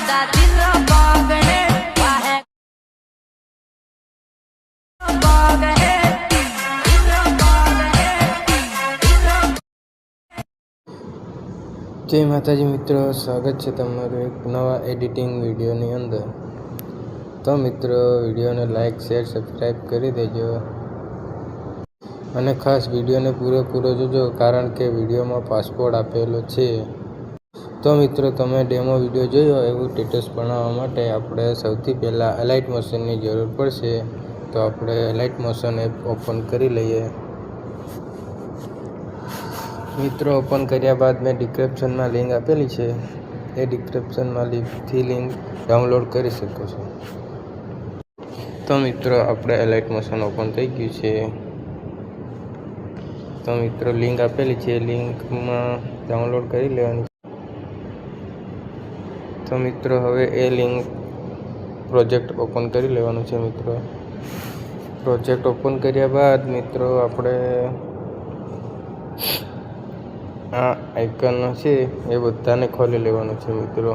જય માતાજી મિત્રો, સ્વાગત છે તમારું એક નવા એડિટિંગ વિડીયોની અંદર. તો મિત્રો, વિડીયોને લાઇક શેર સબસ્ક્રાઈબ કરી દેજો અને ખાસ વિડીયોને પૂરેપૂરો જોજો, કારણ કે વિડીયોમાં પાસપોર્ટ આપેલો છે. તો મિત્રો, તમે ડેમો વિડીયો જોયો એવું સ્ટેટસ બનાવવા માટે આપણે સૌથી પહેલાં એલાઇટ મોશનની જરૂર પડશે. તો આપણે એલાઇટ મોશન એપ ઓપન કરી લઈએ. મિત્રો, ઓપન કર્યા બાદ મેં ડિસ્ક્રિપ્શનમાં લિંક આપેલી છે, એ ડિસ્ક્રિપ્શનમાં લિંકથી લિંક ડાઉનલોડ કરી શકો છો. તો મિત્રો, આપણે એલાઇટ મોશન ઓપન થઈ ગયું છે. તો મિત્રો, લિંક આપેલી છે, લિંકમાં ડાઉનલોડ કરી લેવાની. તો મિત્રો, હવે એ લિંક પ્રોજેક્ટ ઓપન કરી લેવાનું છે. મિત્રો, પ્રોજેક્ટ ઓપન કર્યા બાદ મિત્રો આપણે આ આઇકન છે એ બધાને ખોલી લેવાનું છે. મિત્રો,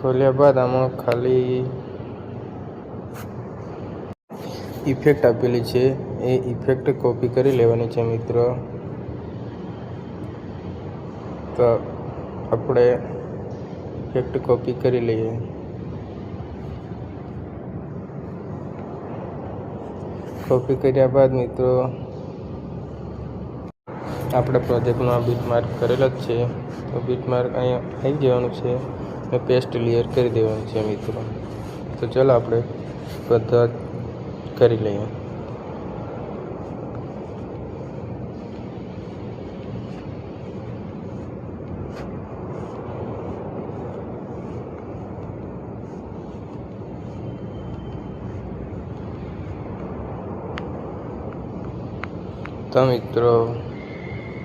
ખોલ્યા બાદ આમાં ખાલી ઇફેક્ટ આપેલી છે, એ ઇફેક્ટ કોપી કરી લેવાની છે. મિત્રો, તો આપણે ઇફેક્ટ કોપી કરી લઈએ. કોપી કર્યા બાદ મિત્રો આપણે પ્રોજેક્ટમાં બીટમાર્ક કરેલો જ છે, તો બીટમાર્ક અહીંયા આવી જવાનું છે અને પેસ્ટ ક્લિયર કરી દેવાનું છે. મિત્રો, તો ચાલો આપણે બધા કરી લઈએ. તો મિત્રો,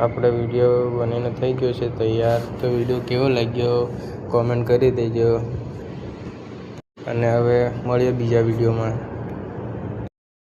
આપણે વિડીયો બનીને થઈ ગયો છે તૈયાર. તો વિડીયો કેવો લાગ્યો કોમેન્ટ કરી દેજો, અને હવે મળીએ બીજા વિડીયોમાં.